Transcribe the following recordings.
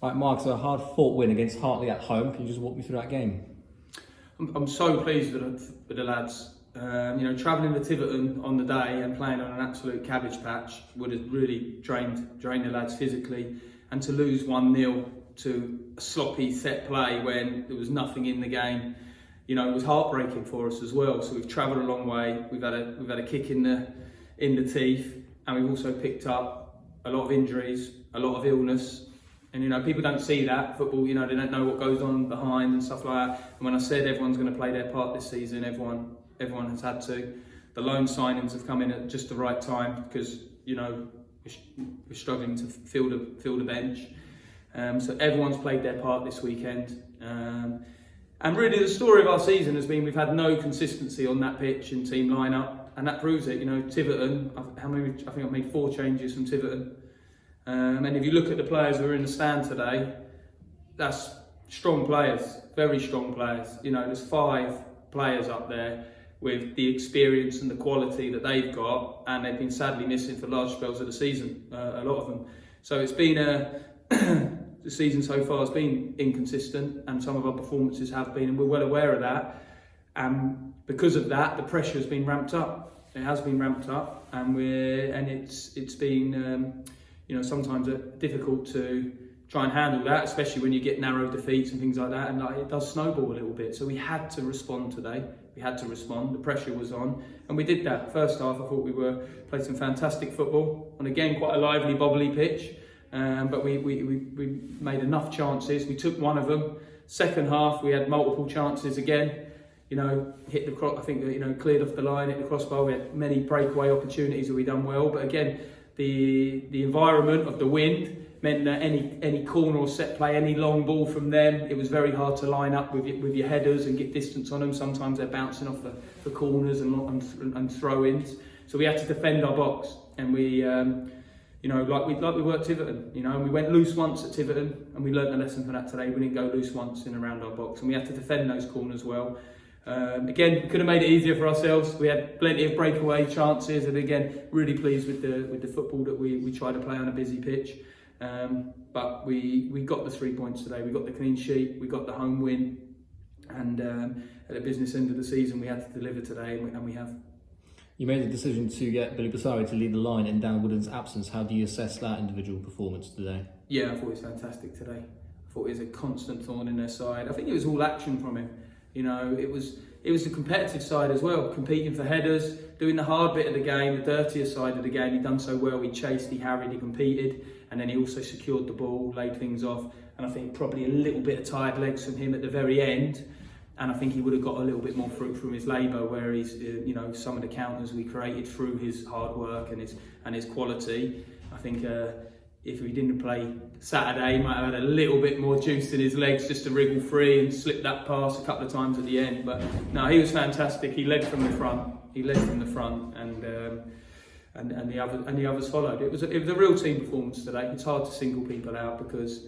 Right, Mark, so a hard-fought win against Hartley at home. Can you just walk me through that game? I'm so pleased with the lads. Travelling to Tiverton on the day and playing on an absolute cabbage patch would have really drained the lads physically. And to lose 1-0 to a sloppy set play when there was nothing in the game, it was heartbreaking for us as well. So we've travelled a long way. We've had a kick in the teeth, and we've also picked up a lot of injuries, a lot of illness. And people don't see that football. They don't know what goes on behind and stuff like that. And when I said everyone's going to play their part this season, everyone has had to. The loan signings have come in at just the right time because we're struggling to fill the bench. So everyone's played their part this weekend. And really, the story of our season has been we've had no consistency on that pitch and team lineup, and that proves it. Tiverton. I think I've made 4 changes from Tiverton. And if you look at the players who are in the stand today, that's strong players, very strong players. There's 5 players up there with the experience and the quality that they've got, and they've been sadly missing for large spells of the season, a lot of them. So it's been the season so far has been inconsistent, and some of our performances have been, and we're well aware of that. And because of that, the pressure has been ramped up. It has been ramped up, and it's been sometimes difficult to try and handle that, especially when you get narrow defeats and things like that, and it does snowball a little bit. So we had to respond today. We had to respond. The pressure was on, and we did that. First half, I thought we played some fantastic football on, again, quite a lively, bobbly pitch, but we made enough chances. We took one of them. Second half, we had multiple chances again. Hit the cross. I think cleared off the line, hit the crossbar. We had many breakaway opportunities that we done well, but again, the environment of the wind meant that any corner or set play, any long ball from them, it was very hard to line up with your headers and get distance on them. Sometimes they're bouncing off the corners and throw-ins. So we had to defend our box, and we, like we were at Tiverton. And we went loose once at Tiverton, and we learnt a lesson from that today. We didn't go loose once in around our box, and we had to defend those corners well. Again, we could have made it easier for ourselves. We had plenty of breakaway chances, and again, really pleased with the football that we tried to play on a busy pitch. But we got the 3 points today. We got the clean sheet, we got the home win, and at the business end of the season, we had to deliver today, and we have. You made the decision to get Billy Basari to lead the line in Dan Wooden's absence. How do you assess that individual performance today? Yeah, I thought it was fantastic today. I thought it was a constant thorn in their side. I think it was all action from him. It was the competitive side as well, competing for headers, doing the hard bit of the game, the dirtier side of the game. He'd done so well. He chased, he harried, he competed, and then he also secured the ball, laid things off. And I think probably a little bit of tired legs from him at the very end. And I think he would have got a little bit more fruit from his labour, where he's, some of the counters we created through his hard work and his quality. I think if he didn't play Saturday, he might have had a little bit more juice in his legs just to wriggle free and slip that pass a couple of times at the end. But no, he was fantastic. He led from the front. And the others followed. It was a real team performance today. It's hard to single people out because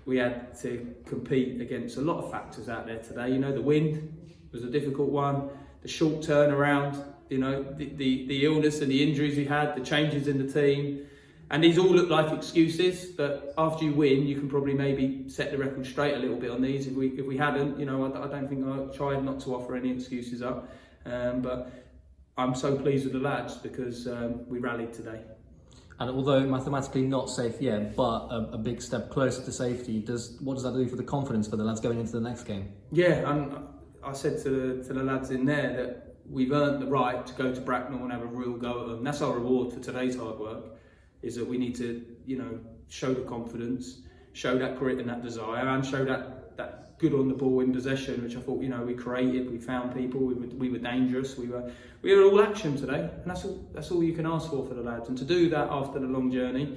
we had to compete against a lot of factors out there today. The wind was a difficult one. The short turnaround. The illness and the injuries we had. The changes in the team. And these all look like excuses, but after you win, you can probably maybe set the record straight a little bit on these. If we hadn't, I don't think I tried not to offer any excuses up. But I'm so pleased with the lads because we rallied today. And although mathematically not safe yet, but a big step closer to safety, what does that do for the confidence for the lads going into the next game? Yeah, and I said to the lads in there that we've earned the right to go to Bracknell and have a real go at them. That's our reward for today's hard work. Is that we need to, show the confidence, show that grit and that desire, and show that good on the ball in possession, which I thought, we created, we found people, we were dangerous, we were all action today, and that's all you can ask for the lads. And to do that after the long journey,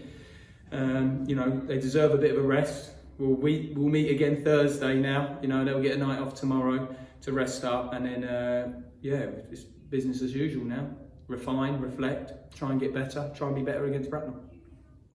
they deserve a bit of a rest. We'll meet again Thursday now. They'll get a night off tomorrow to rest up, and then it's business as usual now. Refine, reflect, try and get better, try and be better against Bracknell.